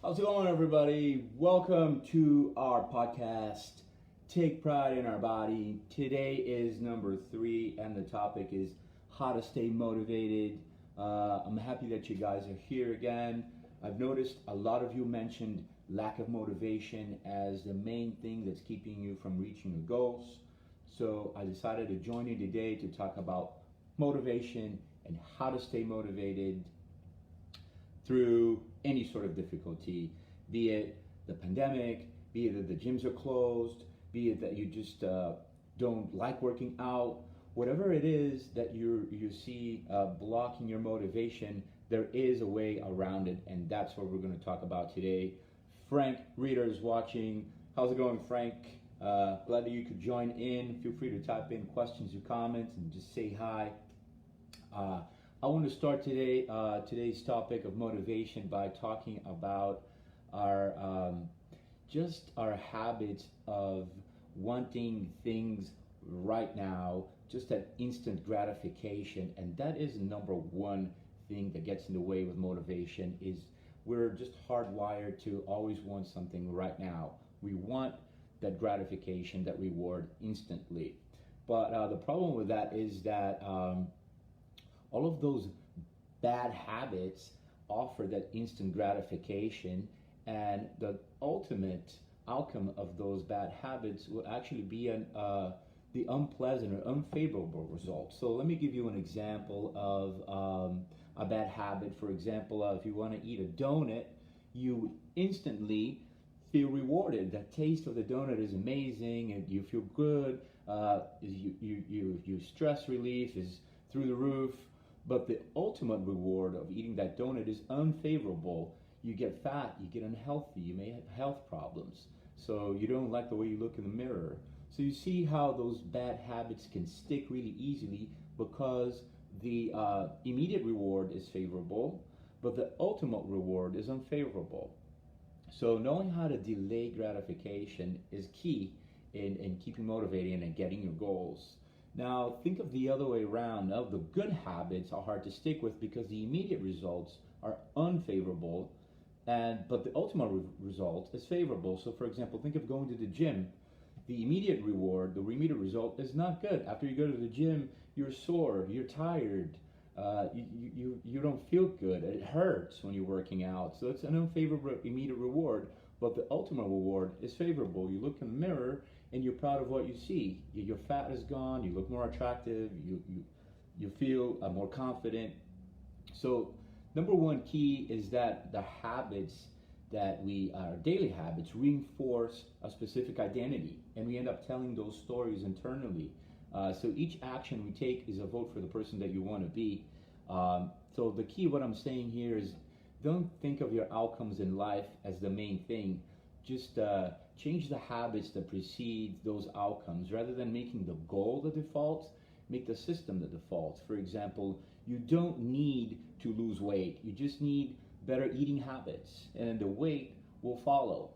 How's it going, everybody? Welcome to our podcast, Take Pride in Our Body. Today is number 3, and the topic is how to stay motivated. I'm happy that you guys are here again. I've noticed a lot of you mentioned lack of motivation as the main thing that's keeping you from reaching your goals. So I decided to join you today to talk about motivation and how to stay motivated through any sort of difficulty, be it the pandemic, be it that the gyms are closed, be it that you just don't like working out, whatever it is that you see blocking your motivation, there is a way around it, and that's what we're going to talk about today. Frank Reader is watching. How's it going, Frank? Glad that you could join in. Feel free to type in questions or comments and just say hi. I want to start today's topic of motivation by talking about our habits of wanting things right now, just that instant gratification, and that is number one thing that gets in the way with motivation. Is we're just hardwired to always want something right now. We want that gratification, that reward instantly. But the problem with that is that all of those bad habits offer that instant gratification, and the ultimate outcome of those bad habits will actually be the unpleasant or unfavorable result. So let me give you an example of a bad habit. For example, if you want to eat a donut, you instantly feel rewarded. The taste of the donut is amazing, and you feel good. Your stress relief is through the roof. But the ultimate reward of eating that donut is unfavorable. You get fat, you get unhealthy, you may have health problems. So you don't like the way you look in the mirror. So you see how those bad habits can stick really easily because the immediate reward is favorable, but the ultimate reward is unfavorable. So knowing how to delay gratification is key in keeping motivated and getting your goals. Now, think of the other way around. Now, the good habits are hard to stick with because the immediate results are unfavorable, but the ultimate result is favorable. So, for example, think of going to the gym. The immediate result is not good. After you go to the gym, you're sore, you're tired, you don't feel good. It hurts when you're working out. So it's an unfavorable immediate reward, but the ultimate reward is favorable. You look in the mirror and you're proud of what you see. Your fat is gone, you look more attractive, you feel more confident. So number one key is that the habits that our daily habits reinforce a specific identity, and we end up telling those stories internally. So each action we take is a vote for the person that you want to be. So the key, what I'm saying here is, don't think of your outcomes in life as the main thing. Just change the habits that precede those outcomes. Rather than making the goal the default, make the system the default. For example, you don't need to lose weight. You just need better eating habits, and the weight will follow.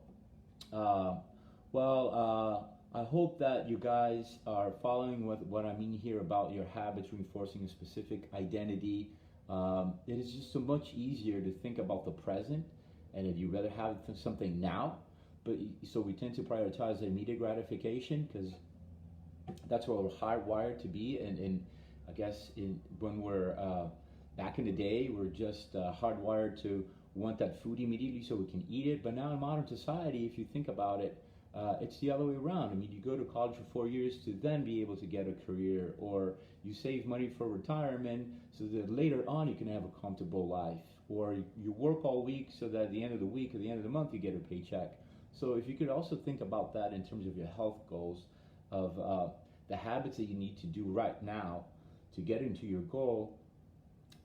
I hope that you guys are following what I mean here about your habits reinforcing a specific identity. It is just so much easier to think about the present, and if you rather have something now, so we tend to prioritize immediate gratification because that's where we're hardwired to be. And I guess when we're back in the day, we're just hardwired to want that food immediately so we can eat it. But now in modern society, if you think about it, it's the other way around. I mean, you go to college for 4 years to then be able to get a career, or you save money for retirement so that later on you can have a comfortable life, or you work all week so that at the end of the week or the end of the month you get a paycheck. So if you could also think about that in terms of your health goals, of the habits that you need to do right now to get into your goal,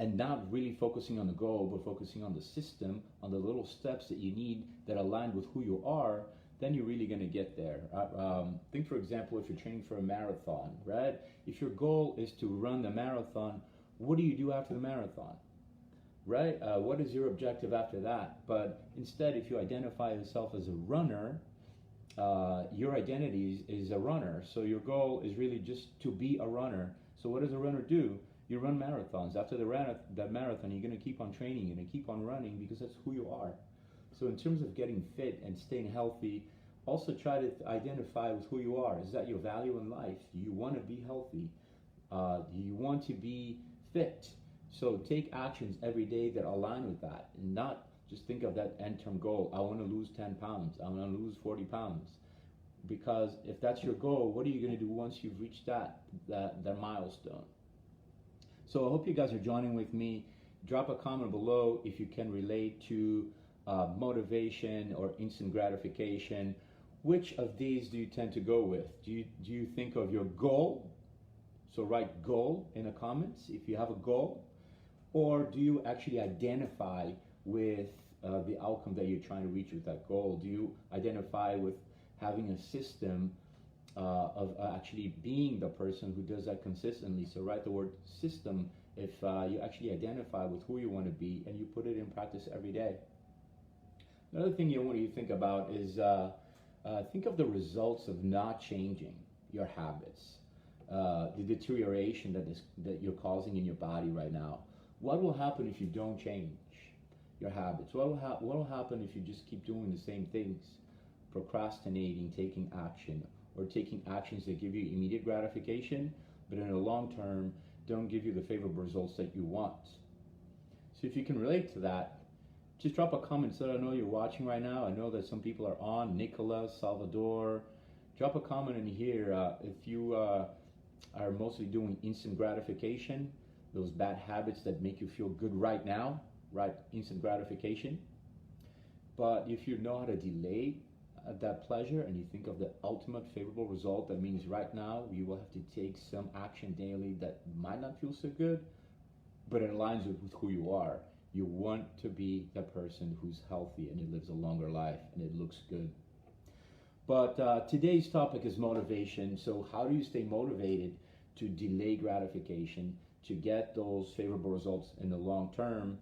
and not really focusing on the goal, but focusing on the system, on the little steps that you need that align with who you are, then you're really going to get there. Think, for example, if you're training for a marathon, right? If your goal is to run the marathon, what do you do after the marathon? Right? What is your objective after that? But instead, if you identify yourself as a runner, your identity is a runner. So your goal is really just to be a runner. So what does a runner do? You run marathons. After that marathon, you're going to keep on training, you're going to keep on running because that's who you are. So in terms of getting fit and staying healthy, also try to identify with who you are. Is that your value in life? Do you want to be healthy? Do you want to be fit? So take actions every day that align with that, and not just think of that end term goal. I want to lose 10 pounds. I want to lose 40 pounds. Because if that's your goal, what are you going to do once you've reached that milestone? So I hope you guys are joining with me. Drop a comment below if you can relate to motivation or instant gratification. Which of these do you tend to go with? Do you think of your goal? So write goal in the comments if you have a goal. Or do you actually identify with the outcome that you're trying to reach with that goal? Do you identify with having a system of actually being the person who does that consistently? So write the word system if you actually identify with who you want to be and you put it in practice every day. Another thing you want to think about is think of the results of not changing your habits, the deterioration that you're causing in your body right now. What will happen if you don't change your habits? What will happen if you just keep doing the same things? Procrastinating, taking action, or taking actions that give you immediate gratification, but in the long term don't give you the favorable results that you want. So if you can relate to that, just drop a comment so that I know you're watching right now. I know that some people are on. Nicolas, Salvador, drop a comment in here if you are mostly doing instant gratification, those bad habits that make you feel good right now, right? Instant gratification. But if you know how to delay that pleasure and you think of the ultimate favorable result, that means right now you will have to take some action daily that might not feel so good, but it aligns with who you are. You want to be the person who's healthy and it lives a longer life and it looks good. But today's topic is motivation. So how do you stay motivated to delay gratification, to get those favorable results in the long term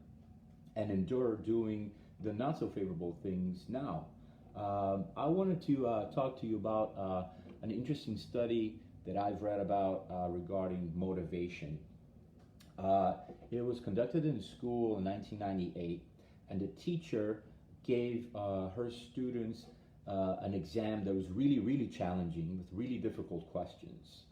and endure doing the not so favorable things now? I wanted to talk to you about an interesting study that I've read about regarding motivation. It was conducted in school in 1998, and the teacher gave her students an exam that was really, really challenging with really difficult questions,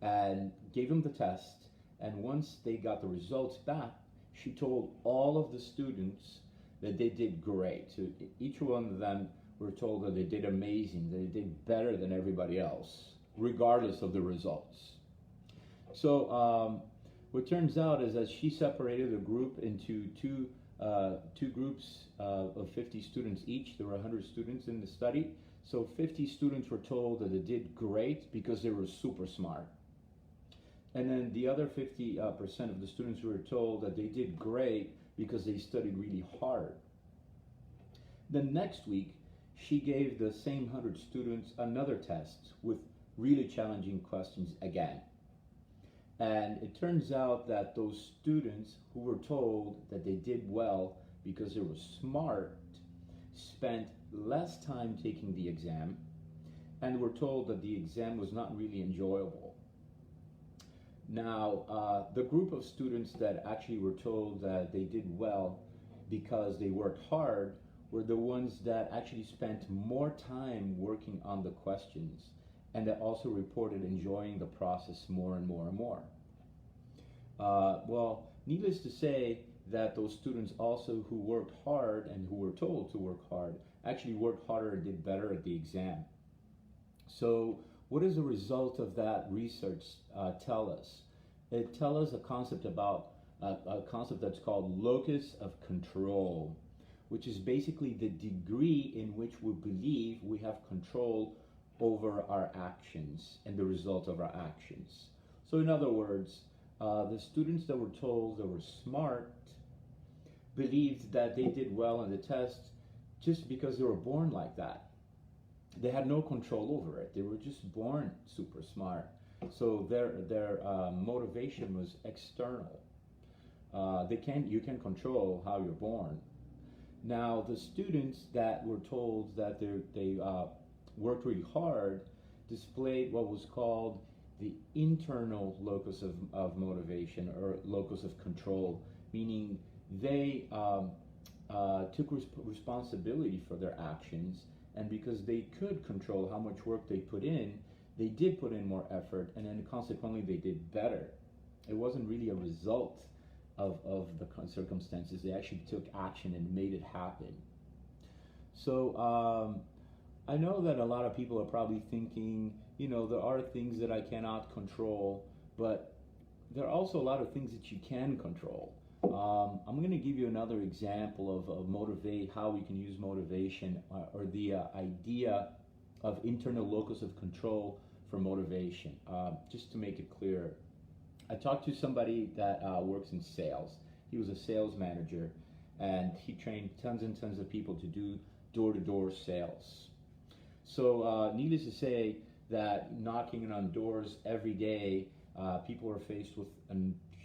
and gave them the test. And once they got the results back, she told all of the students that they did great. So each one of them were told that they did amazing, that they did better than everybody else, regardless of the results. So what turns out is that she separated the group into two groups of 50 students each. There were 100 students in the study. So 50 students were told that they did great because they were super smart. And then the other 50% of the students were told that they did great because they studied really hard. The next week, she gave the same 100 students another test with really challenging questions again. And it turns out that those students who were told that they did well because they were smart spent less time taking the exam and were told that the exam was not really enjoyable. Now, the group of students that actually were told that they did well because they worked hard were the ones that actually spent more time working on the questions and that also reported enjoying the process more and more and more. Well, needless to say that those students also who worked hard and who were told to work hard actually worked harder and did better at the exam. So what does the result of that research tell us? It tells us a concept about a concept that's called locus of control, which is basically the degree in which we believe we have control over our actions and the result of our actions. So in other words, the students that were told they were smart believed that they did well on the test just because they were born like that. They had no control over it. They were just born super smart. So their motivation was external. You can control how you're born. Now, the students that were told that they worked really hard displayed what was called the internal locus of motivation or locus of control, meaning they took responsibility for their actions, and because they could control how much work they put in, they did put in more effort, and then consequently they did better. It wasn't really a result of the circumstances. They actually took action and made it happen. So I know that a lot of people are probably thinking, there are things that I cannot control, but there are also a lot of things that you can control. I'm going to give you another example of motivate, how we can use motivation, or the idea of internal locus of control for motivation. Just to make it clear, I talked to somebody that works in sales. He was a sales manager, and he trained tons and tons of people to do door-to-door sales. So needless to say that knocking on doors every day, people are faced with a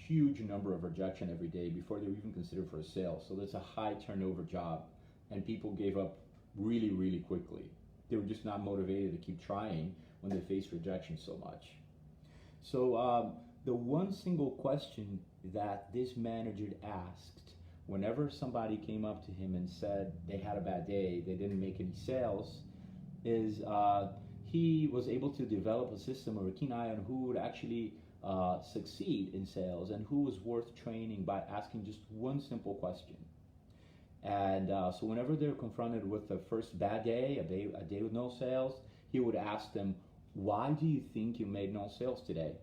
huge number of rejection every day before they're even considered for a sale. So that's a high turnover job, and people gave up really, really quickly. They were just not motivated to keep trying when they faced rejection so much. So the one single question that this manager asked whenever somebody came up to him and said they had a bad day, they didn't make any sales, is he was able to develop a system or a keen eye on who would actually succeed in sales and who was worth training by asking just one simple question. And so whenever they're confronted with the first bad day, a day with no sales, he would ask them, why do you think you made no sales today?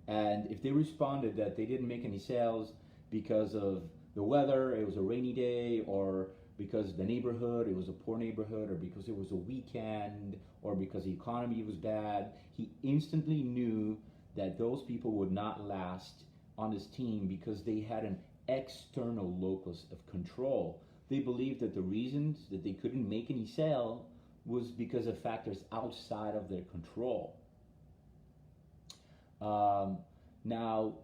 And if they responded that they didn't make any sales because of the weather, it was a rainy day, or because the neighborhood, it was a poor neighborhood, or because it was a weekend, or because the economy was bad, he instantly knew that those people would not last on his team because they had an external locus of control. They believed that the reasons that they couldn't make any sale was because of factors outside of their control. Now,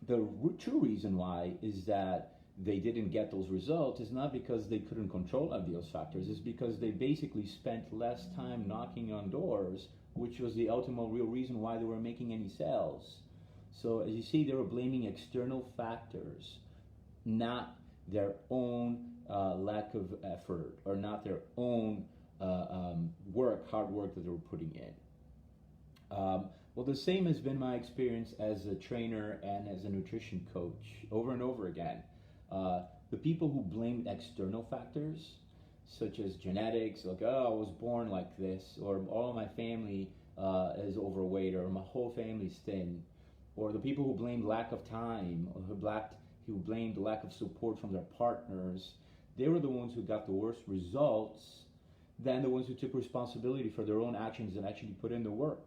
the true reason why is that they didn't get those results is not because they couldn't control any of those factors. It's because they basically spent less time knocking on doors, which was the ultimate real reason why they were making any sales. So as you see, they were blaming external factors, not their own lack of effort, or not their own hard work that they were putting in. Well, the same has been my experience as a trainer and as a nutrition coach over and over again. The people who blame external factors, such as genetics, like, oh, I was born like this, or all of my family is overweight, or my whole family's thin, or the people who blamed lack of time, or who blamed lack of support from their partners, they were the ones who got the worst results than the ones who took responsibility for their own actions and actually put in the work.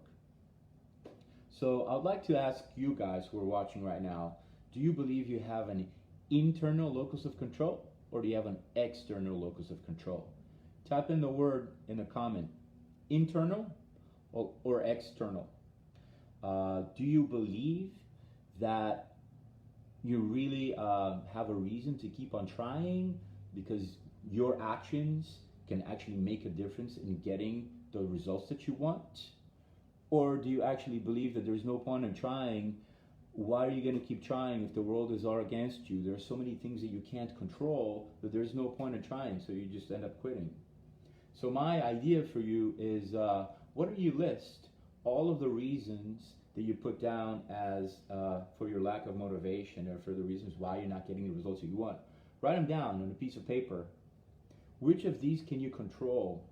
So I'd like to ask you guys who are watching right now, do you believe you have an internal locus of control, or do you have an external locus of control? Type in the word in the comment, internal or external. Do you believe that you really have a reason to keep on trying because your actions can actually make a difference in getting the results that you want? Or do you actually believe that there's no point in trying? Why are you going to keep trying if the world is all against you? There are so many things that you can't control that there's no point in trying, so you just end up quitting. So my idea for you is, what do you list all of the reasons that you put down as for your lack of motivation, or for the reasons why you're not getting the results that you want? Write them down on a piece of paper. Which of these can you control,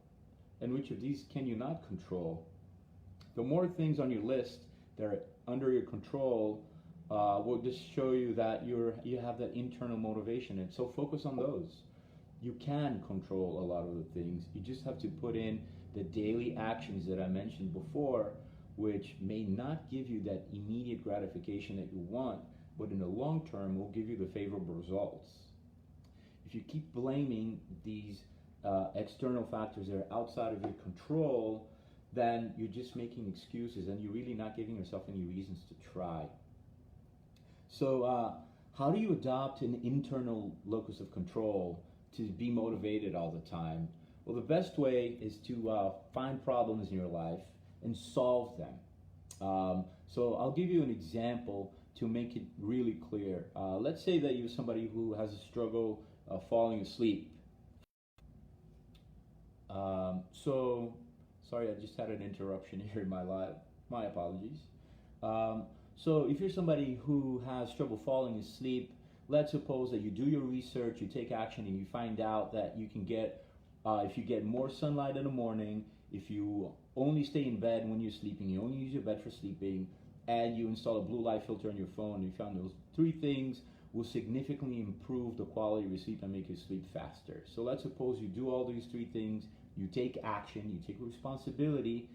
and which of these can you not control? The more things on your list that are under your control will just show you that you have that internal motivation, and so focus on those. You can control a lot of the things. You just have to put in the daily actions that I mentioned before, which may not give you that immediate gratification that you want, but in the long term will give you the favorable results. If you keep blaming these external factors that are outside of your control, then you're just making excuses, and you're really not giving yourself any reasons to try. So how do you adopt an internal locus of control to be motivated all the time? Well, the best way is to find problems in your life and solve them. So I'll give you an example to make it really clear. Let's say that you're somebody who has a struggle falling asleep. So, sorry, I just had an interruption here in my live. My apologies. Um, so, if you're somebody who has trouble falling asleep, let's suppose that you do your research, you take action, and you find out that you can get, if you get more sunlight in the morning, if you only stay in bed when you're sleeping, you only use your bed for sleeping, and you install a blue light filter on your phone, and you found those three things will significantly improve the quality of your sleep and make you sleep faster. So let's suppose you do all these three things, you take action, you take responsibility,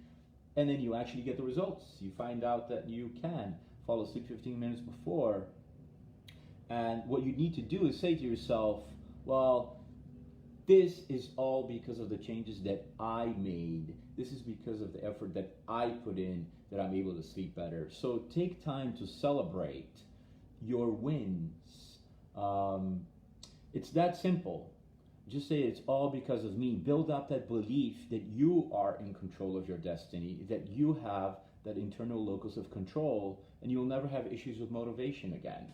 and then you actually get the results. You find out that you can fall asleep 15 minutes before. And what you need to do is say to yourself, well, this is all because of the changes that I made. This is because of the effort that I put in that I'm able to sleep better. So take time to celebrate your wins. It's that simple. Just say it's all because of me. Build up that belief that you are in control of your destiny, that you have that internal locus of control, and you'll never have issues with motivation again.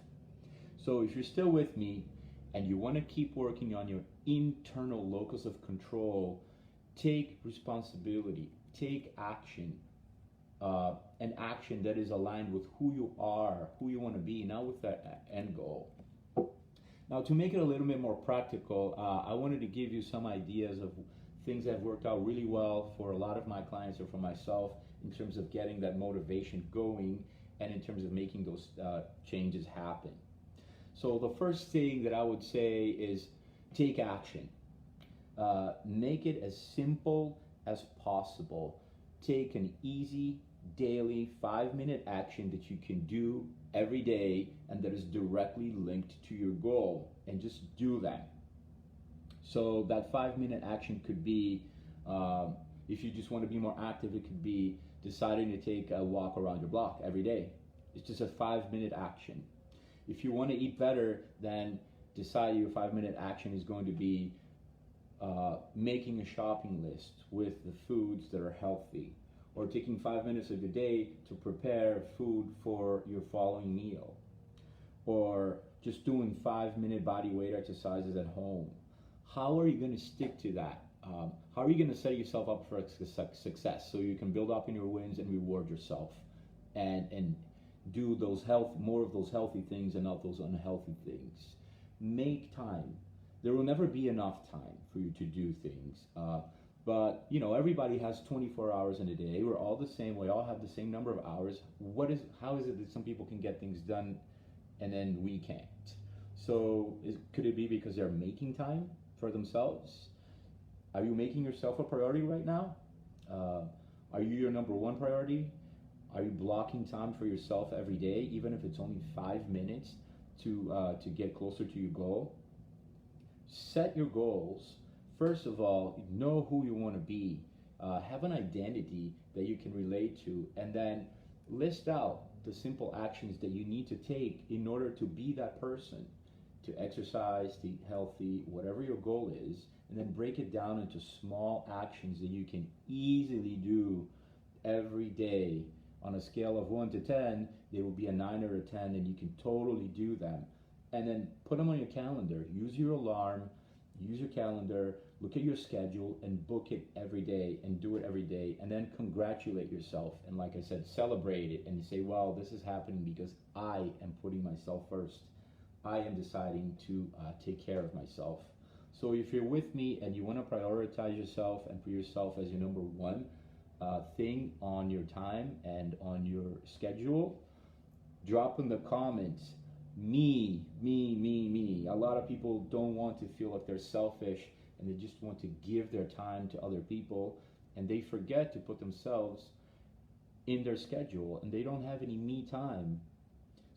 So if you're still with me and you want to keep working on your internal locus of control, take responsibility, take action, an action that is aligned with who you are, who you want to be, not with that end goal. Now, to make it a little bit more practical, I wanted to give you some ideas of things that have worked out really well for a lot of my clients or for myself in terms of getting that motivation going and in terms of making those changes happen. So the first thing that I would say is take action. Make it as simple as possible. Take an easy daily 5-minute action that you can do every day and that is directly linked to your goal, and just do that. So that 5-minute action could be, if you just want to be more active, it could be deciding to take a walk around your block every day. It's just a 5-minute action. If you want to eat better, then decide your 5-minute action is going to be making a shopping list with the foods that are healthy, or taking 5 minutes of your day to prepare food for your following meal, or just doing 5-minute body weight exercises at home. How are you going to stick to that? How are you going to set yourself up for success so you can build up in your wins and reward yourself and do more of those healthy things and not those unhealthy things? Make time. There will never be enough time for you to do things. But everybody has 24 hours in a day. We're all the same. We all have the same number of hours. How is it that some people can get things done and then we can't? So could it be because they're making time for themselves? Are you making yourself a priority right now? Are you your number one priority? Are you blocking time for yourself every day, even if it's only 5 minutes to get closer to your goal? Set your goals. First of all, know who you want to be. Have an identity that you can relate to, and then list out the simple actions that you need to take in order to be that person, to exercise, to eat healthy, whatever your goal is, and then break it down into small actions that you can easily do every day. On a scale of 1 to 10, they will be a 9 or a 10, and you can totally do them. And then put them on your calendar. Use your alarm, use your calendar, look at your schedule, and book it every day, and do it every day. And then congratulate yourself. And like I said, celebrate it and say, wow, this is happening because I am putting myself first. I am deciding to take care of myself. So if you're with me and you want to prioritize yourself and put yourself as your number one thing on your time and on your schedule, drop in the comments, me. A lot of people don't want to feel like they're selfish and they just want to give their time to other people, and they forget to put themselves in their schedule, and they don't have any me time.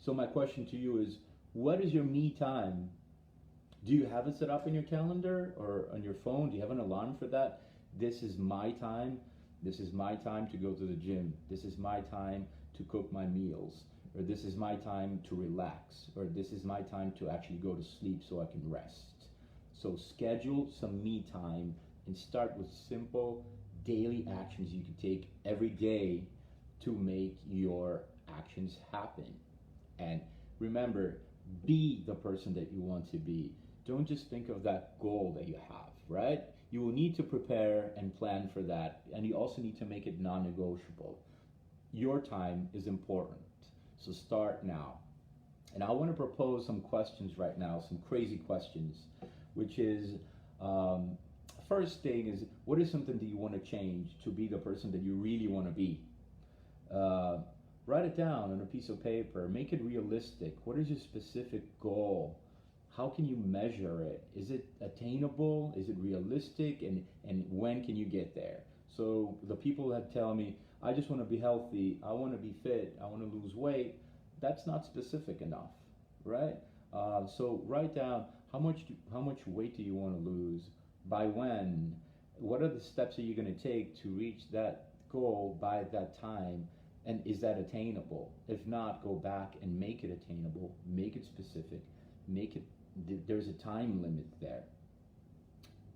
So my question to you is, what is your me time? Do you have it set up in your calendar or on your phone? Do you have an alarm for that? This is my time. This is my time to go to the gym. This is my time to cook my meals. Or this is my time to relax. Or this is my time to actually go to sleep so I can rest. So schedule some me time and start with simple daily actions you can take every day to make your actions happen. And remember, be the person that you want to be. Don't just think of that goal that you have, right? You will need to prepare and plan for that, and you also need to make it non-negotiable. Your time is important, so start now. And I want to propose some questions right now, some crazy questions, which is, um, first thing is, what is something that you want to change to be the person that you really want to be? Uh, Write it down on a piece of paper. Make it realistic. What is your specific goal? How can you measure it? Is it attainable? Is it realistic? And when can you get there? So the people that tell me, I just want to be healthy, I want to be fit, I want to lose weight, that's not specific enough, right? So write down how much weight do you want to lose? By when? What are the steps that you're going to take to reach that goal by that time? And is that attainable? If not, go back and make it attainable, make it specific, make it, there's a time limit there.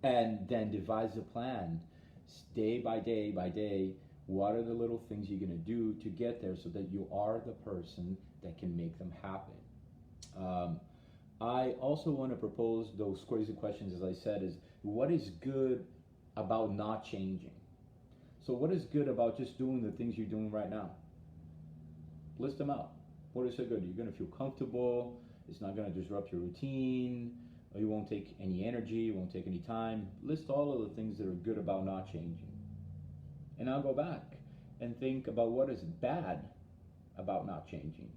And then devise a plan, day by day, what are the little things you're going to do to get there so that you are the person that can make them happen. I also want to propose those crazy questions, as I said, is what is good about not changing? So what is good about just doing the things you're doing right now? List them out. What is so good? You're going to feel comfortable. It's not going to disrupt your routine. You won't take any energy. It won't take any time. List all of the things that are good about not changing. And I'll go back and think about what is bad about not changing.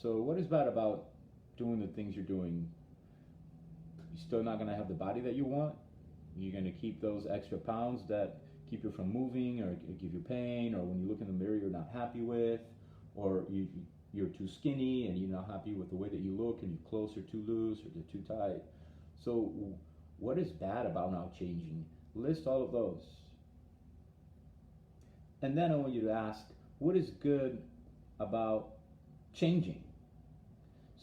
So what is bad about doing the things you're doing? You're still not going to have the body that you want. You're going to keep those extra pounds that keep you from moving or give you pain, or when you look in the mirror you're not happy with, or you're too skinny and you're not happy with the way that you look and your clothes are too loose or they're too tight. So what is bad about not changing? List all of those. And then I want you to ask, what is good about changing?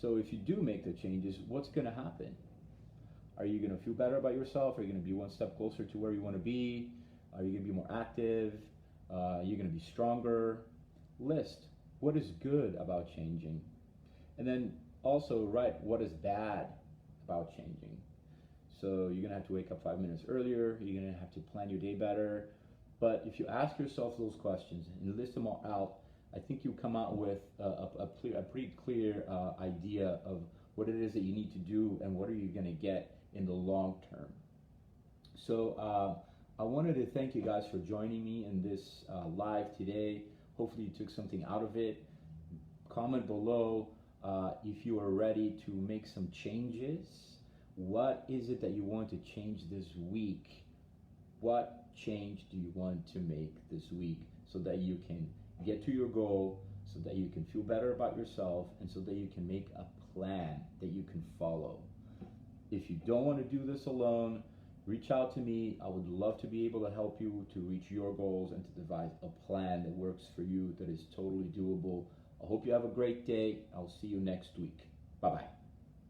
So if you do make the changes, what's going to happen? Are you going to feel better about yourself? Are you going to be one step closer to where you want to be? Are you going to be more active? Are you going to be stronger? List what is good about changing. And then also write what is bad about changing. So you're going to have to wake up 5 minutes earlier. You're going to have to plan your day better. But if you ask yourself those questions and list them all out, I think you come out with a pretty clear idea of what it is that you need to do and what are you going to get in the long term. So I wanted to thank you guys for joining me in this live today. Hopefully you took something out of it. Comment below if you are ready to make some changes. What is it that you want to change this week? What change do you want to make this week so that you can get to your goal, so that you can feel better about yourself, and so that you can make a plan that you can follow? If you don't want to do this alone, reach out to me. I would love to be able to help you to reach your goals and to devise a plan that works for you, that is totally doable. I hope you have a great day. I'll see you next week. Bye-bye.